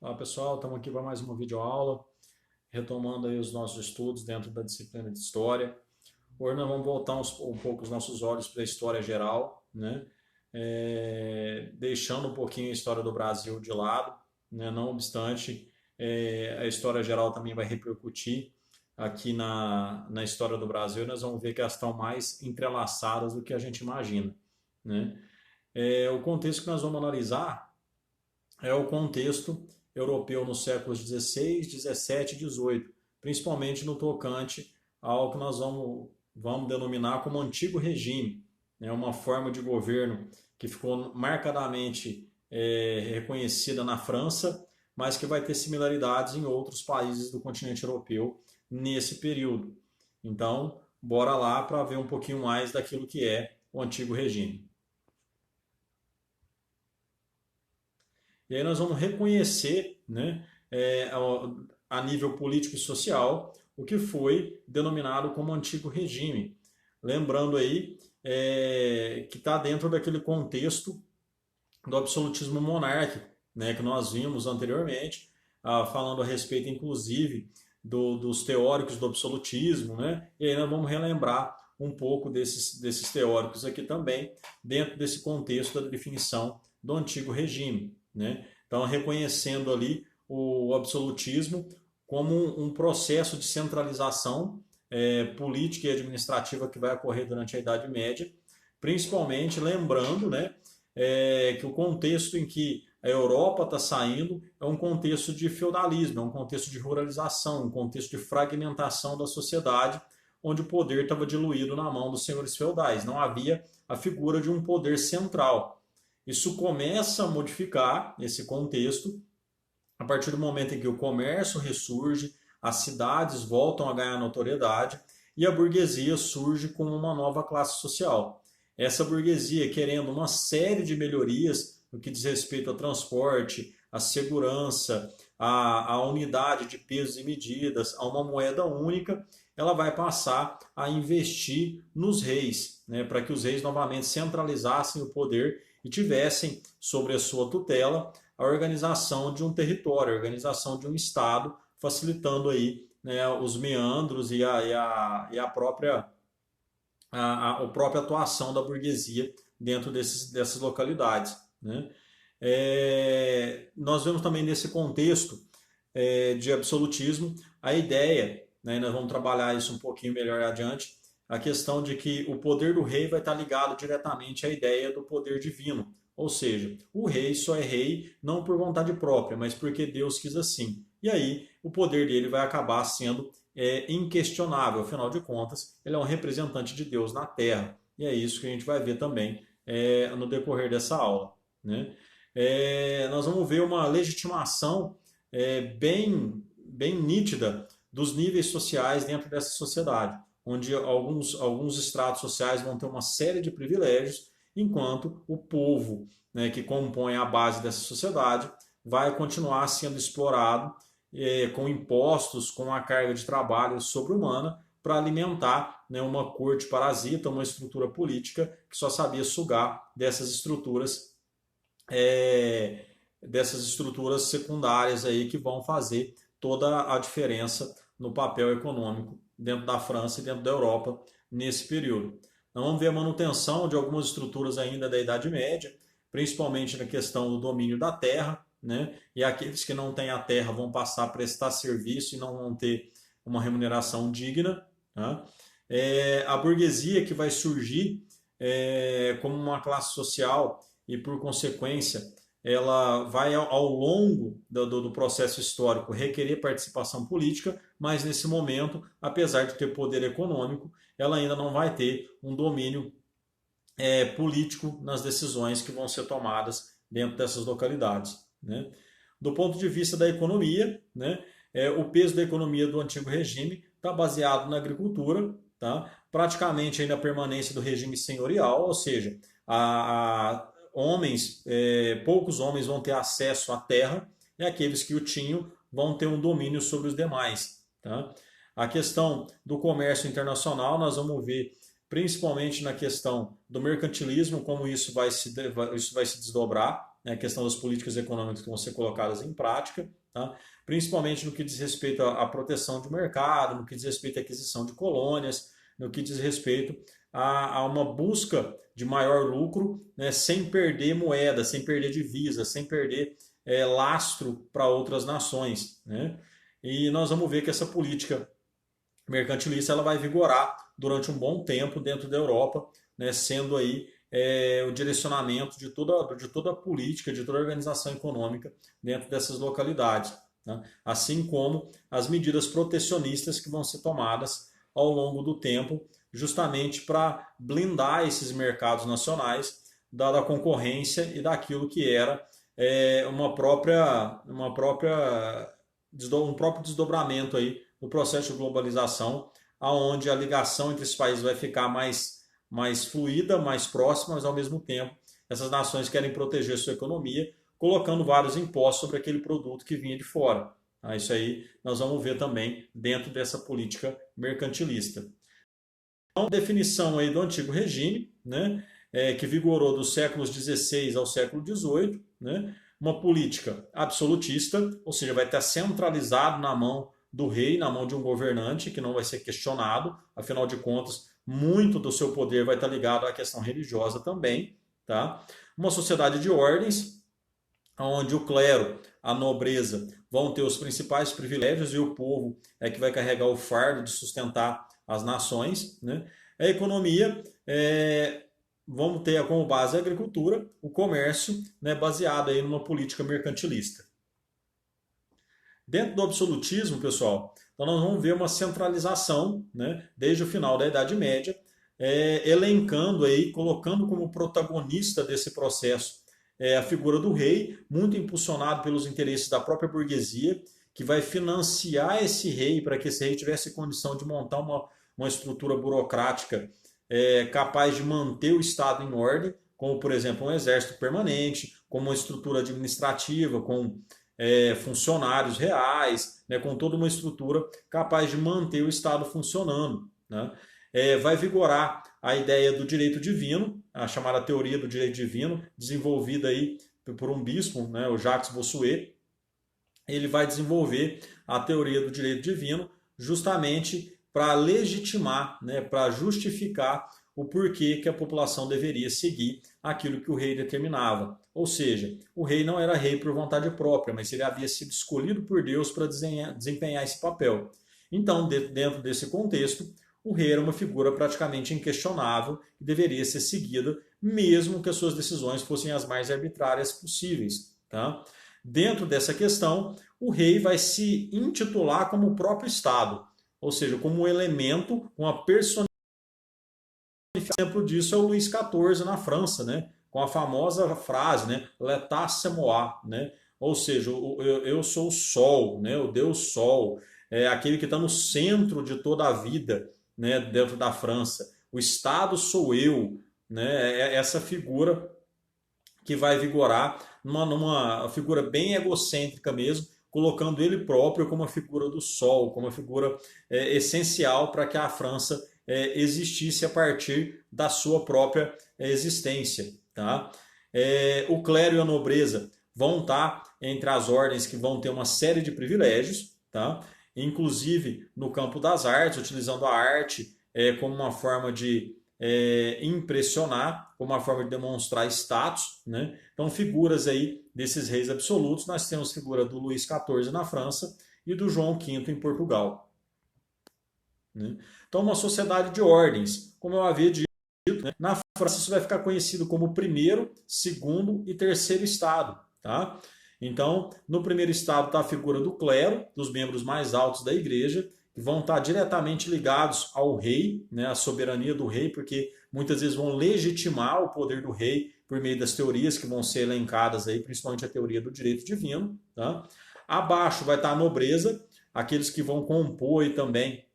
Olá pessoal, estamos aqui para mais uma videoaula, retomando aí os nossos estudos dentro da disciplina de História. Hoje nós vamos voltar um pouco os nossos olhos para a História geral, né? Deixando um pouquinho a História do Brasil de lado, né? Não obstante, a História geral também vai repercutir aqui na História do Brasil e nós vamos ver que elas estão mais entrelaçadas do que a gente imagina, né? O contexto que nós vamos analisar é o contexto europeu nos séculos XVI, XVII e XVIII, principalmente no tocante ao que nós vamos denominar como Antigo Regime, né, uma forma de governo que ficou marcadamente reconhecida na França, mas que vai ter similaridades em outros países do continente europeu nesse período. Então, bora lá para ver um pouquinho mais daquilo que é o Antigo Regime. E aí nós vamos reconhecer, né, a nível político e social, o que foi denominado como Antigo Regime. Lembrando aí que está dentro daquele contexto do absolutismo monárquico, né, que nós vimos anteriormente, falando a respeito, inclusive, dos teóricos do absolutismo, né, e aí nós vamos relembrar um pouco desses teóricos aqui também, dentro desse contexto da definição do Antigo Regime, né? Então, reconhecendo ali o absolutismo como um processo de centralização política e administrativa que vai ocorrer durante a Idade Média, principalmente lembrando, né, que o contexto em que a Europa está saindo é um contexto de feudalismo, é um contexto de ruralização, um contexto de fragmentação da sociedade, onde o poder estava diluído na mão dos senhores feudais. Não havia a figura de um poder central. Isso começa a modificar esse contexto a partir do momento em que o comércio ressurge, as cidades voltam a ganhar notoriedade e a burguesia surge como uma nova classe social. Essa burguesia querendo uma série de melhorias no que diz respeito ao transporte, à segurança, à unidade de pesos e medidas, a uma moeda única, ela vai passar a investir nos reis, né, para que os reis novamente centralizassem o poder e tivessem sobre a sua tutela a organização de um território, a organização de um estado, facilitando aí, né, os meandros e a própria atuação da burguesia dentro dessas localidades, né? Nós vemos também nesse contexto de absolutismo a ideia, né, nós vamos trabalhar isso um pouquinho melhor adiante, a questão de que o poder do rei vai estar ligado diretamente à ideia do poder divino. Ou seja, o rei só é rei não por vontade própria, mas porque Deus quis assim. E aí o poder dele vai acabar sendo inquestionável. Afinal de contas, ele é um representante de Deus na Terra. E é isso que a gente vai ver também no decorrer dessa aula, né? Nós vamos ver uma legitimação bem nítida dos níveis sociais dentro dessa sociedade, onde alguns estratos sociais vão ter uma série de privilégios, enquanto o povo, né, que compõe a base dessa sociedade vai continuar sendo explorado com impostos, com a carga de trabalho sobre-humana para alimentar, né, uma corte parasita, uma estrutura política que só sabia sugar dessas estruturas secundárias aí que vão fazer toda a diferença no papel econômico dentro da França e dentro da Europa nesse período. Nós vamos ver a manutenção de algumas estruturas ainda da Idade Média, principalmente na questão do domínio da terra, né? E aqueles que não têm a terra vão passar a prestar serviço e não vão ter uma remuneração digna, tá? A burguesia que vai surgir como uma classe social e, por consequência, ela vai ao longo do processo histórico requerer participação política, mas nesse momento, apesar de ter poder econômico, ela ainda não vai ter um domínio político nas decisões que vão ser tomadas dentro dessas localidades, né? Do ponto de vista da economia, né, o peso da economia do Antigo Regime está baseado na agricultura, tá? Praticamente ainda a permanência do regime senhorial, ou seja, poucos homens vão ter acesso à terra e aqueles que o tinham vão ter um domínio sobre os demais, tá? A questão do comércio internacional, nós vamos ver principalmente na questão do mercantilismo, como isso vai se desdobrar, né, a questão das políticas econômicas que vão ser colocadas em prática, tá? Principalmente no que diz respeito à proteção de mercado, no que diz respeito à aquisição de colônias, no que diz respeito a uma busca de maior lucro, né, sem perder moeda, sem perder divisa, sem perder lastro para outras nações, né? E nós vamos ver que essa política mercantilista ela vai vigorar durante um bom tempo dentro da Europa, né, sendo aí o direcionamento de toda a política, de toda a organização econômica dentro dessas localidades, né? Assim como as medidas protecionistas que vão ser tomadas ao longo do tempo, justamente para blindar esses mercados nacionais da concorrência e daquilo que era um próprio desdobramento aí do processo de globalização, aonde a ligação entre esses países vai ficar mais fluida, mais próxima, mas ao mesmo tempo essas nações querem proteger sua economia, colocando vários impostos sobre aquele produto que vinha de fora. Isso aí nós vamos ver também dentro dessa política mercantilista. Então, definição aí do antigo regime, né, que vigorou dos séculos XVI ao século XVIII, né, uma política absolutista, ou seja, vai estar centralizado na mão do rei, na mão de um governante que não vai ser questionado, afinal de contas, muito do seu poder vai estar ligado à questão religiosa também, tá? Uma sociedade de ordens, onde o clero, a nobreza vão ter os principais privilégios e o povo é que vai carregar o fardo de sustentar as nações, né? A economia vamos ter como base a agricultura, o comércio, né, baseado aí numa política mercantilista. Dentro do absolutismo, pessoal, então nós vamos ver uma centralização, né, desde o final da Idade Média, elencando aí, colocando como protagonista desse processo a figura do rei, muito impulsionado pelos interesses da própria burguesia, que vai financiar esse rei para que esse rei tivesse condição de montar uma estrutura burocrática capaz de manter o Estado em ordem, como, por exemplo, um exército permanente, como uma estrutura administrativa, com funcionários reais, né, com toda uma estrutura capaz de manter o Estado funcionando, né? Vai vigorar a ideia do direito divino, a chamada teoria do direito divino, desenvolvida aí por um bispo, né, o Jacques Bossuet. Ele vai desenvolver a teoria do direito divino justamente para legitimar, né, para justificar o porquê que a população deveria seguir aquilo que o rei determinava. Ou seja, o rei não era rei por vontade própria, mas ele havia sido escolhido por Deus para desempenhar esse papel. Então, dentro desse contexto, o rei era uma figura praticamente inquestionável e deveria ser seguida, mesmo que as suas decisões fossem as mais arbitrárias possíveis, tá? Dentro dessa questão, o rei vai se intitular como o próprio Estado, ou seja, como um elemento, uma personificação. Exemplo disso é o Luís XIV na França, né? Com a famosa frase, né? L'état c'est moi, né? Ou seja, eu sou o Sol, né? O Deus Sol, aquele que está no centro de toda a vida, né? Dentro da França. O Estado sou eu, né? É essa figura que vai vigorar numa figura bem egocêntrica mesmo, colocando ele próprio como a figura do Sol, como a figura essencial para que a França existisse a partir da sua própria existência. Tá? O clero e a nobreza vão estar entre as ordens que vão ter uma série de privilégios, tá? Inclusive no campo das artes, utilizando a arte como uma forma de impressionar, como uma forma de demonstrar status, né? Então, figuras aí desses reis absolutos, nós temos a figura do Luís XIV na França e do João V em Portugal, né? Então, uma sociedade de ordens, como eu havia dito, né? Na França isso vai ficar conhecido como primeiro, segundo e terceiro estado, tá? Então, no primeiro estado está a figura do clero, dos membros mais altos da igreja, que vão estar diretamente ligados ao rei, né, à soberania do rei, porque muitas vezes vão legitimar o poder do rei por meio das teorias que vão ser elencadas aí, principalmente a teoria do direito divino, tá? Abaixo vai estar a nobreza, aqueles que vão compor e também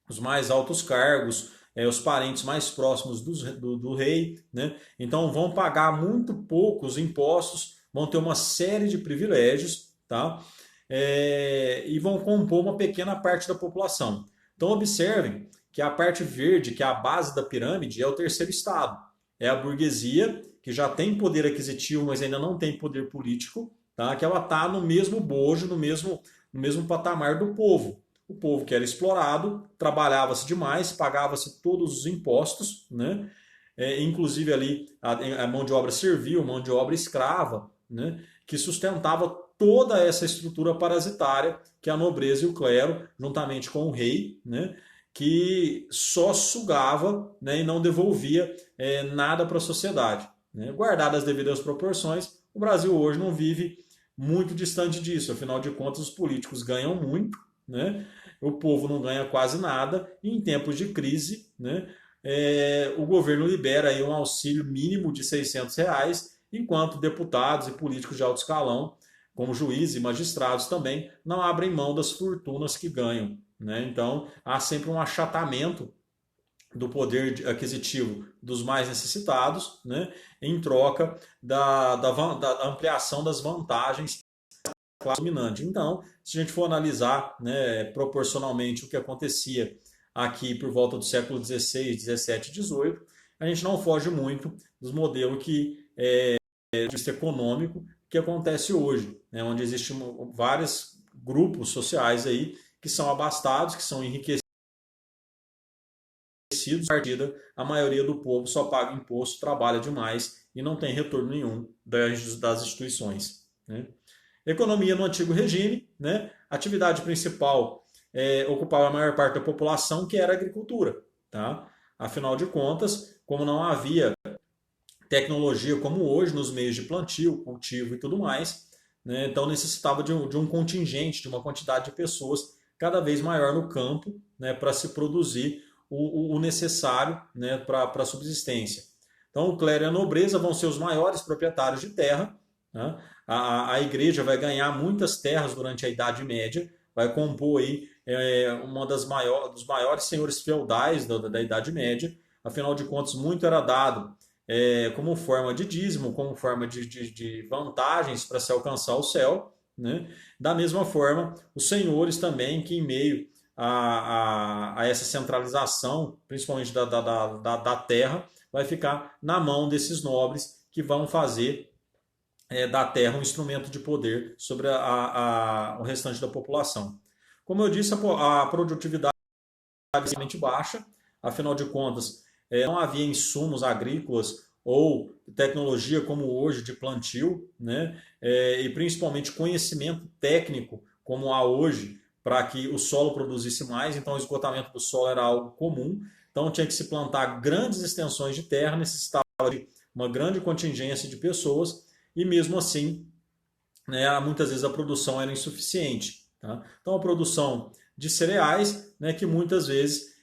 os mais altos cargos, os parentes mais próximos do rei, né? Então vão pagar muito poucos impostos, vão ter uma série de privilégios, tá? E vão compor uma pequena parte da população. Então observem que a parte verde, que é a base da pirâmide, é o terceiro estado. é a burguesia, que já tem poder aquisitivo, mas ainda não tem poder político, tá? Que ela está no mesmo bojo, no mesmo patamar do povo. O povo que era explorado, trabalhava-se demais, pagava-se todos os impostos, né? Inclusive ali a mão de obra servil, mão de obra escrava, né? Que sustentava toda essa estrutura parasitária que a nobreza e o clero, juntamente com o rei, né? Que só sugava, né? E não devolvia nada para a sociedade. Né? Guardadas as devidas proporções, o Brasil hoje não vive muito distante disso. Afinal de contas, os políticos ganham muito, né? O povo não ganha quase nada, e em tempos de crise, né? O governo libera aí um auxílio mínimo de R$ 600, enquanto deputados e políticos de alto escalão, como juízes e magistrados também, não abrem mão das fortunas que ganham. Né? Então, há sempre um achatamento do poder aquisitivo dos mais necessitados, né? Em troca da ampliação das vantagens da classe dominante. Então, se a gente for analisar, né, proporcionalmente o que acontecia aqui por volta do século XVI, XVII, XVIII, a gente não foge muito dos modelos de vista econômico que acontece hoje, né, onde existem vários grupos sociais aí que são abastados, que são enriquecidos, partida, a maioria do povo só paga imposto, trabalha demais e não tem retorno nenhum das instituições. Né? Economia no antigo regime, né? Atividade principal ocupava a maior parte da população, que era a agricultura. Tá? Afinal de contas, como não havia tecnologia como hoje nos meios de plantio, cultivo e tudo mais, né? Então necessitava de um contingente, de uma quantidade de pessoas cada vez maior no campo, né? Para se produzir o necessário, né? Para a subsistência. Então o clero e a nobreza vão ser os maiores proprietários de terra, né? A igreja vai ganhar muitas terras durante a Idade Média, vai compor aí dos maiores senhores feudais da Idade Média. Afinal de contas, muito era dado como forma de dízimo, como forma de vantagens para se alcançar o céu. Né? Da mesma forma, os senhores também, que em meio a essa centralização, principalmente da terra, vai ficar na mão desses nobres que vão fazer da terra um instrumento de poder sobre o restante da população. Como eu disse, a produtividade é extremamente baixa, afinal de contas, não havia insumos agrícolas ou tecnologia como hoje de plantio, né? E principalmente conhecimento técnico como há hoje para que o solo produzisse mais, então o esgotamento do solo era algo comum, então tinha que se plantar grandes extensões de terra, necessitava de uma grande contingência de pessoas e mesmo assim, né, muitas vezes a produção era insuficiente. Tá? Então a produção de cereais, né, que muitas vezes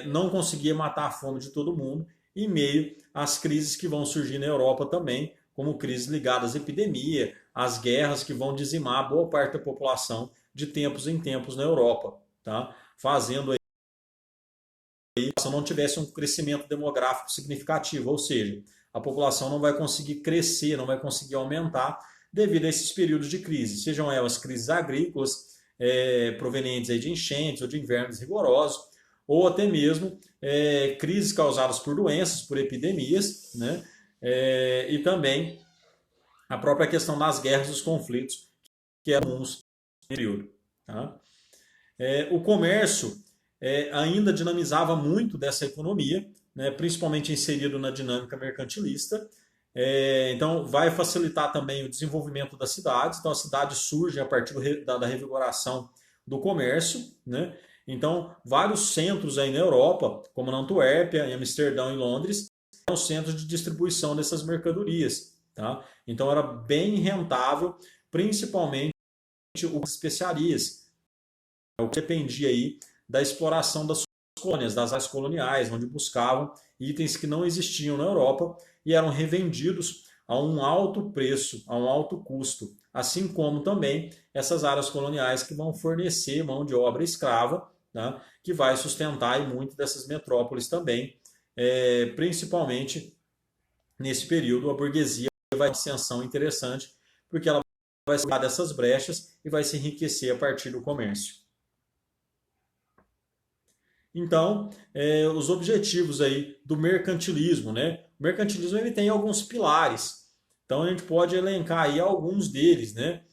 não conseguia matar a fome de todo mundo, em meio às crises que vão surgir na Europa também, como crises ligadas à epidemia, às guerras que vão dizimar boa parte da população de tempos em tempos na Europa, tá? Fazendo aí se não tivesse um crescimento demográfico significativo, ou seja, a população não vai conseguir crescer, não vai conseguir aumentar devido a esses períodos de crise, sejam elas crises agrícolas, provenientes aí de enchentes ou de invernos rigorosos, ou até mesmo crises causadas por doenças, por epidemias, né? E também a própria questão das guerras e dos conflitos que eram comuns no período. Tá? O comércio ainda dinamizava muito dessa economia, né, principalmente inserido na dinâmica mercantilista. Então, vai facilitar também o desenvolvimento das cidades. Então, as cidades surgem a partir da revigoração do comércio. Né? Então, vários centros aí na Europa, como na Antuérpia, em Amsterdão e Londres, eram centros de distribuição dessas mercadorias. Tá? Então, era bem rentável, principalmente as especiarias, o que dependia aí da exploração das colônias, das áreas coloniais, onde buscavam itens que não existiam na Europa e eram revendidos a um alto preço, a um alto custo, assim como também essas áreas coloniais que vão fornecer mão de obra escrava, né, que vai sustentar muito dessas metrópoles também, principalmente nesse período a burguesia vai ter uma ascensão interessante, porque ela vai sair dessas brechas e vai se enriquecer a partir do comércio. Então, os objetivos aí do mercantilismo, né? O mercantilismo ele tem alguns pilares. Então a gente pode elencar aí alguns deles, né?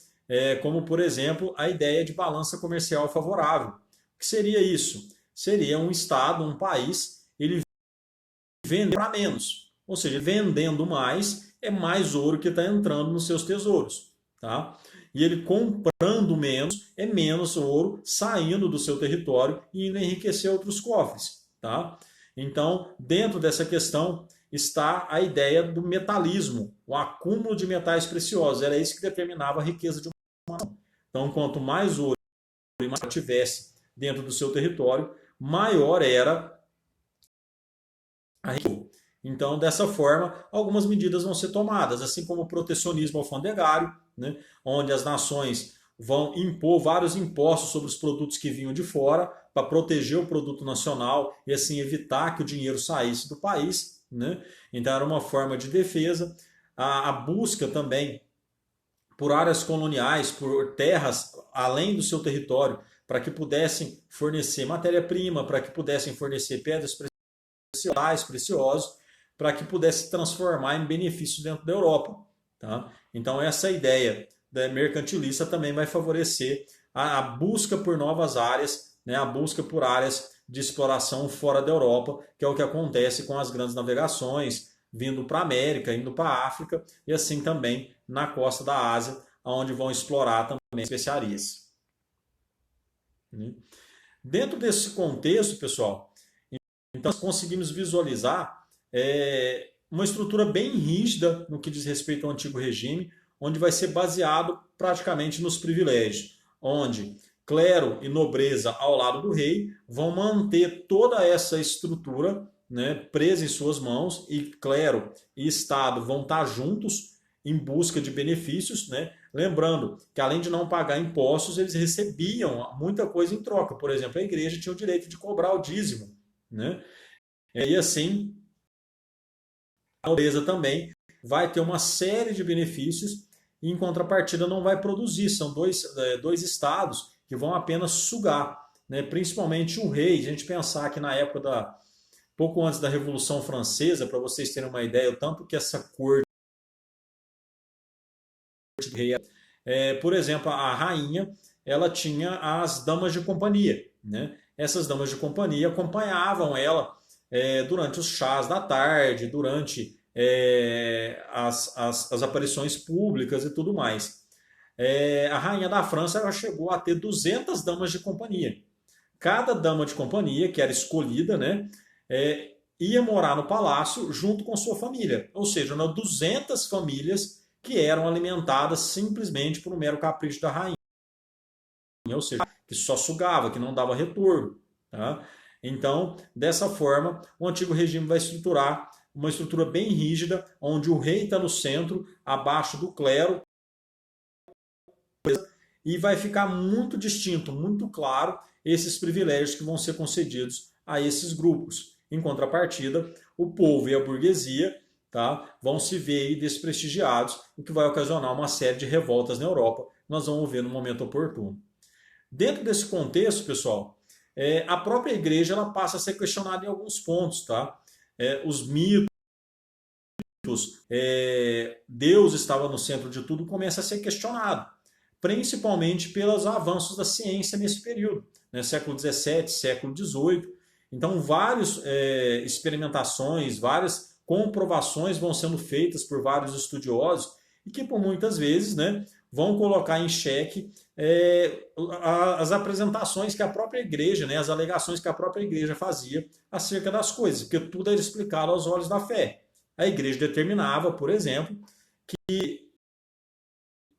Como, por exemplo, a ideia de balança comercial favorável. O que seria isso? Seria um Estado, um país, ele vende para menos. Ou seja, vendendo mais, é mais ouro que está entrando nos seus tesouros. Tá? E ele comprando menos, é menos ouro saindo do seu território e indo enriquecer outros cofres. Tá? Então, dentro dessa questão está a ideia do metalismo, o acúmulo de metais preciosos. Era isso que determinava a riqueza de uma nação. Então, quanto mais ouro e mais tivesse dentro do seu território, maior era a riqueza. Então, dessa forma, algumas medidas vão ser tomadas, assim como o protecionismo alfandegário, né, onde as nações vão impor vários impostos sobre os produtos que vinham de fora para proteger o produto nacional e assim evitar que o dinheiro saísse do país. Né? Então, era uma forma de defesa. A busca também por áreas coloniais, por terras além do seu território, para que pudessem fornecer matéria-prima, para que pudessem fornecer pedras preciosas, para que pudesse transformar em benefício dentro da Europa. Tá? Então essa ideia mercantilista também vai favorecer a busca por novas áreas, né? A busca por áreas de exploração fora da Europa, que é o que acontece com as grandes navegações, vindo para a América, indo para a África, e assim também na costa da Ásia, onde vão explorar também especiarias. Dentro desse contexto, pessoal, então nós conseguimos visualizar uma estrutura bem rígida no que diz respeito ao antigo regime, onde vai ser baseado praticamente nos privilégios, onde clero e nobreza ao lado do rei vão manter toda essa estrutura, né, presa em suas mãos, e clero e Estado vão estar juntos em busca de benefícios, né? Lembrando que além de não pagar impostos, eles recebiam muita coisa em troca. Por exemplo, a igreja tinha o direito de cobrar o dízimo, né? E assim, a nobreza também vai ter uma série de benefícios e, em contrapartida, não vai produzir. São dois estados que vão apenas sugar, né? Principalmente o rei. A gente pensar que na época pouco antes da Revolução Francesa, para vocês terem uma ideia, o tanto que essa corte de rei, por exemplo, a rainha, ela tinha as damas de companhia, né? Essas damas de companhia acompanhavam ela durante os chás da tarde, durante as aparições públicas e tudo mais. A rainha da França ela chegou a ter 200 damas de companhia. Cada dama de companhia, que era escolhida, né, ia morar no palácio junto com sua família. Ou seja, eram 200 famílias que eram alimentadas simplesmente por um mero capricho da rainha. Ou seja, que só sugava, que não dava retorno. Tá? Então, dessa forma, o antigo regime vai estruturar uma estrutura bem rígida, onde o rei está no centro, abaixo do clero, e vai ficar muito distinto, muito claro, esses privilégios que vão ser concedidos a esses grupos. Em contrapartida, o povo e a burguesia, tá, vão se ver aí desprestigiados, o que vai ocasionar uma série de revoltas na Europa. Nós vamos ver no momento oportuno. Dentro desse contexto, pessoal, a própria igreja ela passa a ser questionada em alguns pontos. Tá? Os mitos, Deus estava no centro de tudo, começa a ser questionado, principalmente pelos avanços da ciência nesse período, né? Século XVII, século XVIII. Então, várias experimentações, várias comprovações vão sendo feitas por vários estudiosos e que, por muitas vezes, né, vão colocar em xeque as apresentações que a própria igreja, né, as alegações que a própria igreja fazia acerca das coisas, porque tudo era explicado aos olhos da fé. A igreja determinava, por exemplo, que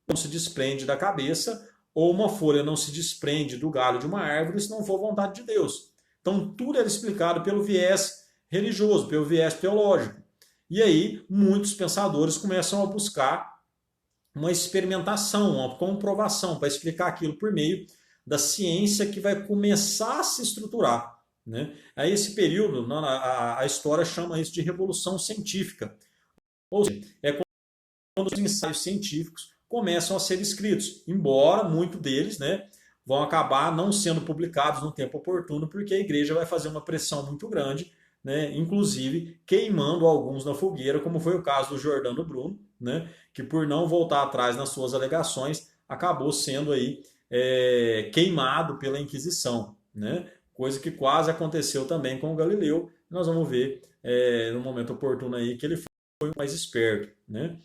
não se desprende da cabeça ou uma folha não se desprende do galho de uma árvore se não for vontade de Deus. Então, tudo era explicado pelo viés religioso, pelo viés teológico. E aí, muitos pensadores começam a buscar uma experimentação, uma comprovação para explicar aquilo por meio da ciência que vai começar a se estruturar. Né? Aí, esse período, a história chama isso de revolução científica. Ou seja, quando os ensaios científicos começam a ser escritos, embora muitos deles, né, vão acabar não sendo publicados no tempo oportuno, porque a igreja vai fazer uma pressão muito grande né, inclusive queimando alguns na fogueira, como foi o caso do Giordano Bruno, né, que por não voltar atrás nas suas alegações, acabou sendo aí queimado pela Inquisição, né, coisa que quase aconteceu também com o Galileu. Nós vamos ver no momento oportuno aí que ele foi mais esperto, né?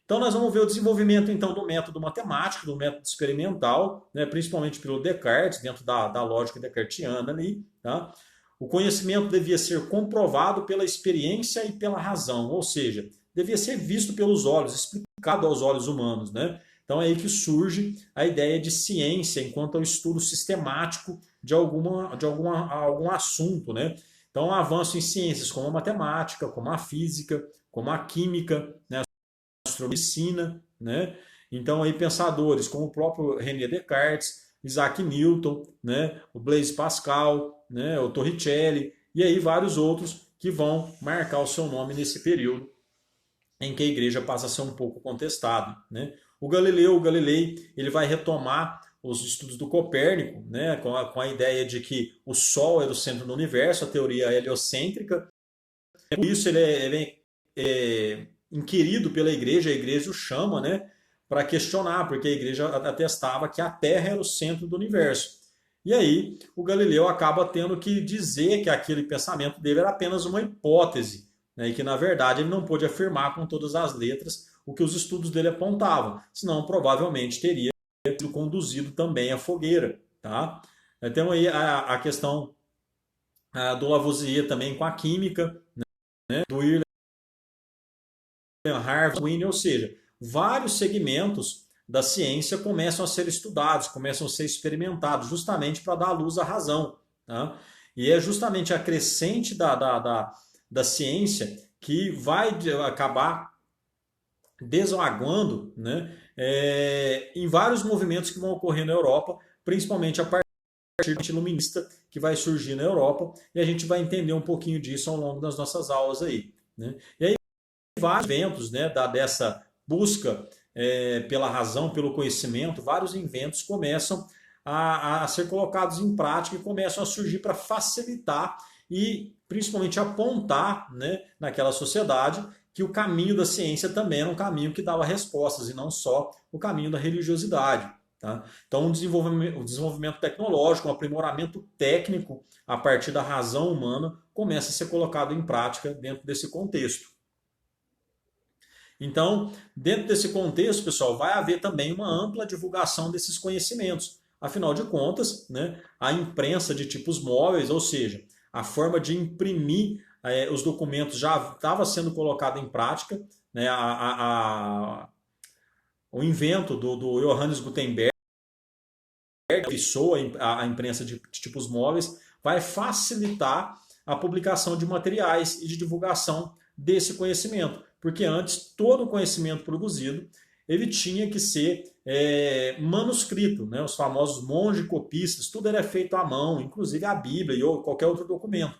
Então nós vamos ver o desenvolvimento então do método matemático, do método experimental, né, principalmente pelo Descartes, dentro da lógica descartiana ali. Tá? O conhecimento devia ser comprovado pela experiência e pela razão, ou seja, devia ser visto pelos olhos, explicado aos olhos humanos. Né? Então é aí que surge a ideia de ciência enquanto ao estudo sistemático de algum assunto. Né? Então, o avanço em ciências como a matemática, como a física, como a química, né? Astromedicina, né? Então aí pensadores como o próprio René Descartes, Isaac Newton, né? O Blaise Pascal, né? O Torricelli e aí vários outros que vão marcar o seu nome nesse período em que a igreja passa a ser um pouco contestada, né? O Galilei, ele vai retomar os estudos do Copérnico, né? Com a ideia de que o Sol era o centro do universo, a teoria heliocêntrica. Por isso ele é inquirido pela igreja, a igreja o chama, né, para questionar, porque a igreja atestava que a Terra era o centro do universo. E aí o Galileu acaba tendo que dizer que aquele pensamento dele era apenas uma hipótese, né, e que na verdade ele não pôde afirmar com todas as letras o que os estudos dele apontavam, senão provavelmente teria sido conduzido também à fogueira. Tá? Então aí a questão do Lavoisier também com a química, né, do Harvard, ou seja, vários segmentos da ciência começam a ser estudados, começam a ser experimentados, justamente para dar luz à razão. Tá? E é justamente a crescente da ciência que vai acabar desaguando, né, em vários movimentos que vão ocorrer na Europa, principalmente a partir da iluminista que vai surgir na Europa, e a gente vai entender um pouquinho disso ao longo das nossas aulas aí. Né? E aí vários eventos, né, dessa busca pela razão, pelo conhecimento, vários inventos começam a ser colocados em prática e começam a surgir para facilitar e principalmente apontar, né, naquela sociedade que o caminho da ciência também era um caminho que dava respostas e não só o caminho da religiosidade. Tá? Então, o desenvolvimento tecnológico, um aprimoramento técnico a partir da razão humana começa a ser colocado em prática dentro desse contexto. Então, dentro desse contexto, pessoal, vai haver também uma ampla divulgação desses conhecimentos. Afinal de contas, né, a imprensa de tipos móveis, ou seja, a forma de imprimir os documentos já estava sendo colocada em prática. Né, o invento do Johannes Gutenberg, que fixou a imprensa de tipos móveis, vai facilitar a publicação de materiais e de divulgação desse conhecimento. Porque antes, todo o conhecimento produzido ele tinha que ser manuscrito. Né? Os famosos monge-copistas, tudo era feito à mão, inclusive a Bíblia ou qualquer outro documento.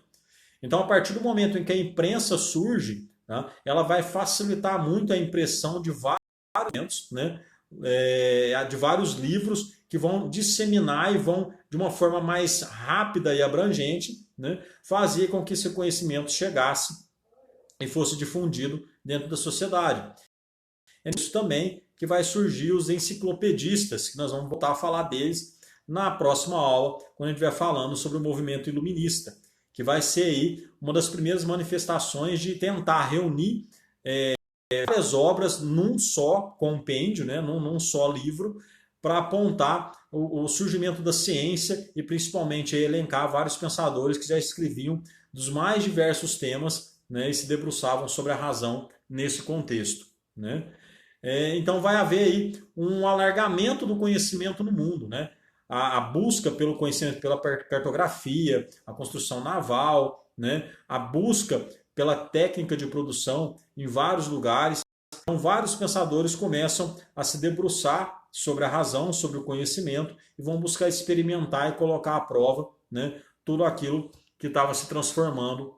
Então, a partir do momento em que a imprensa surge, tá, ela vai facilitar muito a impressão de vários documentos, né? De vários livros que vão disseminar e vão, de uma forma mais rápida e abrangente, né, fazer com que esse conhecimento chegasse e fosse difundido dentro da sociedade. É isso também que vai surgir os enciclopedistas, que nós vamos voltar a falar deles na próxima aula, quando a gente estiver falando sobre o movimento iluminista, que vai ser aí uma das primeiras manifestações de tentar reunir várias obras num só compêndio, né, num só livro, para apontar o surgimento da ciência e principalmente elencar vários pensadores que já escreviam dos mais diversos temas, né, e se debruçavam sobre a razão nesse contexto. Né? Então vai haver aí um alargamento do conhecimento no mundo. Né? A busca pelo conhecimento pela cartografia, a construção naval, né? A busca pela técnica de produção em vários lugares. Então vários pensadores começam a se debruçar sobre a razão, sobre o conhecimento e vão buscar experimentar e colocar à prova, né, tudo aquilo que estava se transformando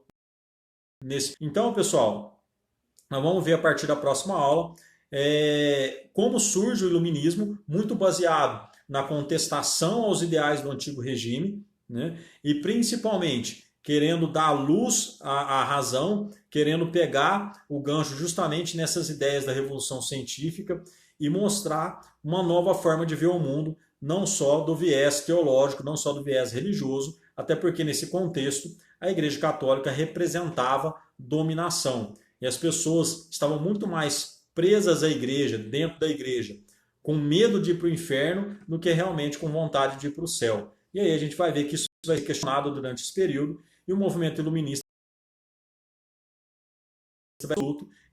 nesse. Então, pessoal, nós vamos ver a partir da próxima aula como surge o iluminismo, muito baseado na contestação aos ideais do antigo regime, né, e principalmente querendo dar luz à razão, querendo pegar o gancho justamente nessas ideias da revolução científica e mostrar uma nova forma de ver o mundo, não só do viés teológico, não só do viés religioso, até porque nesse contexto a Igreja Católica representava dominação. E as pessoas estavam muito mais presas à igreja, dentro da igreja, com medo de ir para o inferno, do que realmente com vontade de ir para o céu. E aí a gente vai ver que isso vai ser questionado durante esse período, e o movimento iluminista vai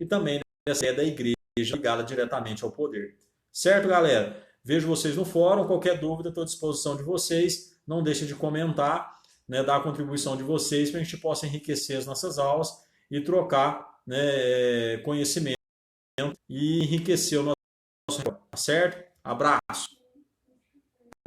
e também essa ideia da igreja ligada diretamente ao poder. Certo, galera? Vejo vocês no fórum. Qualquer dúvida, estou à disposição de vocês. Não deixem de comentar, né, dar a contribuição de vocês para a gente possa enriquecer as nossas aulas e trocar, né, conhecimento e enriquecer o nosso. Certo? Abraço!